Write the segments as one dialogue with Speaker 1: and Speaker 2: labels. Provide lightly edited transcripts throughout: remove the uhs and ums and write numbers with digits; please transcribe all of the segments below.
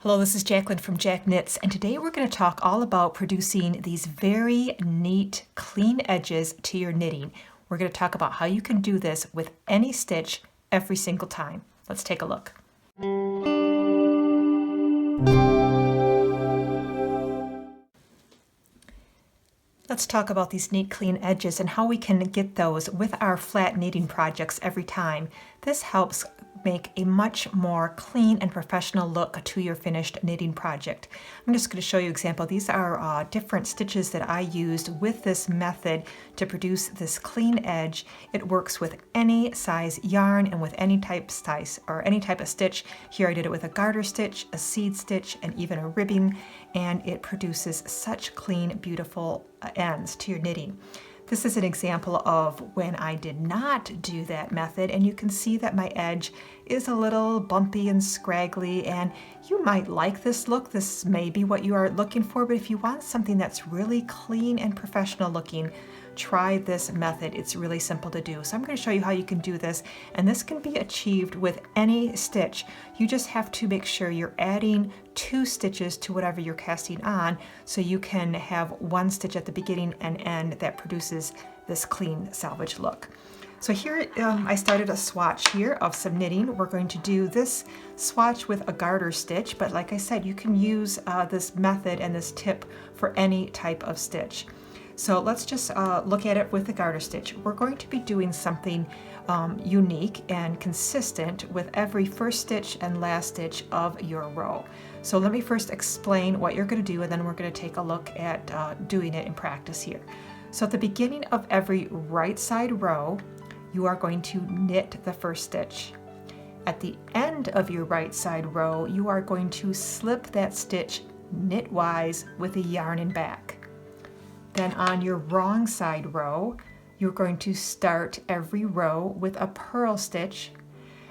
Speaker 1: Hello, this is Jacqueline from Jack Knits, and today we're going to talk all about producing these very neat, clean edges to your knitting. We're going to talk about how you can do this with any stitch every single time. Let's take a look. Let's talk about these neat, clean edges and how we can get those with our flat knitting projects every time. This helps make a much more clean and professional look to your finished knitting project. I'm just going to show you an example. These are different stitches that I used with this method to produce this clean edge. It works with any size yarn and with any type size or any type of stitch. Here I did it with a garter stitch, a seed stitch, and even a ribbing, and it produces such clean, beautiful ends to your knitting. This is an example of when I did not do that method, and you can see that my edge is a little bumpy and scraggly, and you might like this look. This may be what you are looking for, but if you want something that's really clean and professional looking, try this method. It's really simple to do. So I'm going to show you how you can do this, and this can be achieved with any stitch. You just have to make sure you're adding 2 stitches to whatever you're casting on, so you can have 1 stitch at the beginning and end that produces this clean selvage look. So here I started a swatch here of some knitting. We're going to do this swatch with a garter stitch, but like I said, you can use this method and this tip for any type of stitch. So let's just look at it with the garter stitch. We're going to be doing something unique and consistent with every first stitch and last stitch of your row. So let me first explain what you're going to do, and then we're going to take a look at doing it in practice here. So at the beginning of every right side row, you are going to knit the first stitch. At the end of your right side row, you are going to slip that stitch knitwise with a yarn and back. Then on your wrong side row, you're going to start every row with a purl stitch,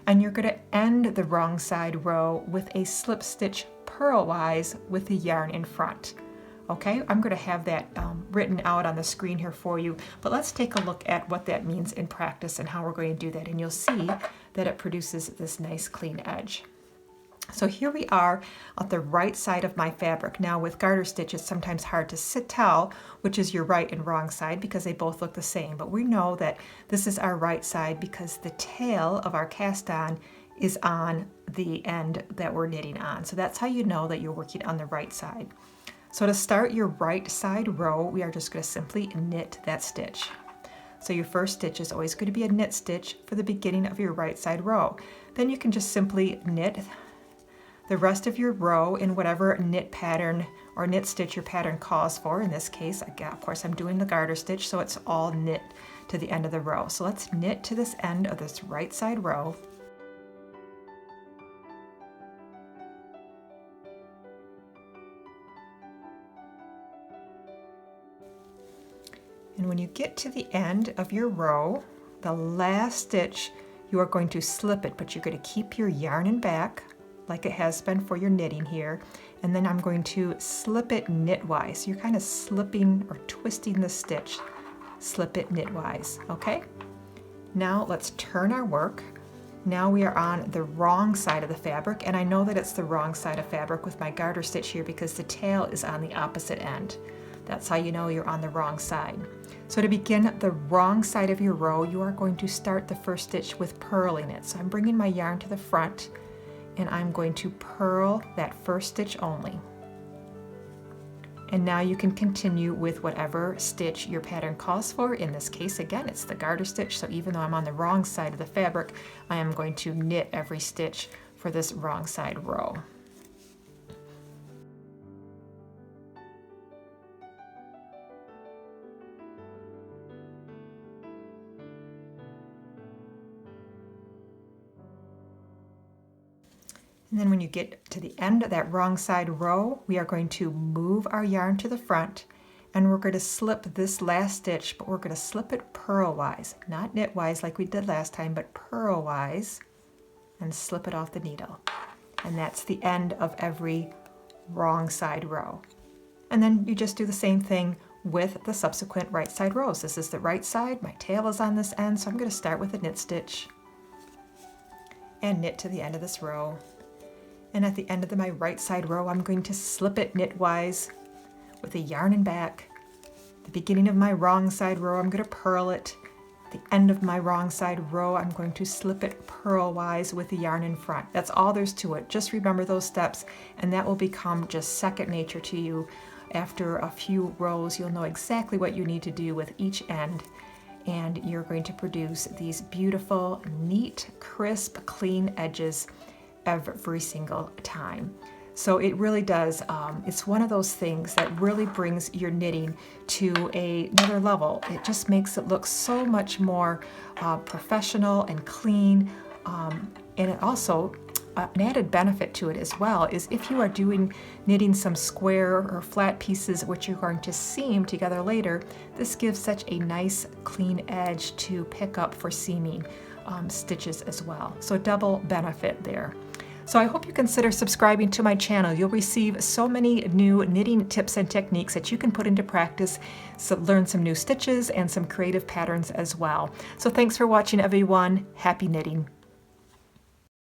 Speaker 1: and you're going to end the wrong side row with a slip stitch purlwise with the yarn in front. Okay, I'm going to have that written out on the screen here for you, but let's take a look at what that means in practice and how we're going to do that, and you'll see that it produces this nice clean edge. So here we are at the right side of my fabric. Now with garter stitch, it's sometimes hard to tell which is your right and wrong side because they both look the same, but we know that this is our right side because the tail of our cast on is on the end that we're knitting on. So that's how you know that you're working on the right side. So to start your right side row, we are just going to simply knit that stitch. So your first stitch is always going to be a knit stitch for the beginning of your right side row. Then you can just simply knit the rest of your row in whatever knit pattern or knit stitch your pattern calls for. In this case, of course, I'm doing the garter stitch, so it's all knit to the end of the row. So let's knit to this end of this right side row. And when you get to the end of your row, the last stitch, you are going to slip it, but you're going to keep your yarn in back like it has been for your knitting here. And then I'm going to slip it knitwise. So you're kind of slipping or twisting the stitch. Slip it knitwise, okay? Now let's turn our work. Now we are on the wrong side of the fabric, and I know that it's the wrong side of fabric with my garter stitch here because the tail is on the opposite end. That's how you know you're on the wrong side. So to begin the wrong side of your row, you are going to start the first stitch with purling it. So I'm bringing my yarn to the front, and I'm going to purl that first stitch only. And now you can continue with whatever stitch your pattern calls for. In this case, again, it's the garter stitch, so even though I'm on the wrong side of the fabric, I am going to knit every stitch for this wrong side row. And then when you get to the end of that wrong side row, we are going to move our yarn to the front, and we're going to slip this last stitch, but we're going to slip it purlwise, not knitwise like we did last time, but purlwise, and slip it off the needle. And that's the end of every wrong side row. And then you just do the same thing with the subsequent right side rows. This is the right side, my tail is on this end, so I'm going to start with a knit stitch and knit to the end of this row. And at the end of my right side row, I'm going to slip it knitwise with a yarn and back. The beginning of my wrong side row, I'm going to purl it. The end of my wrong side row, I'm going to slip it purlwise with the yarn in front. That's all there's to it. Just remember those steps, and that will become just second nature to you. After a few rows, you'll know exactly what you need to do with each end, and you're going to produce these beautiful, neat, crisp, clean edges every single time. So it really does, it's one of those things that really brings your knitting to another level. It just makes it look so much more professional and clean, and it also, an added benefit to it as well is if you are knitting some square or flat pieces which you're going to seam together later, this gives such a nice clean edge to pick up for seaming stitches as well. So double benefit there. So I hope you consider subscribing to my channel. You'll receive so many new knitting tips and techniques that you can put into practice, so learn some new stitches and some creative patterns as well. So thanks for watching, everyone. Happy knitting.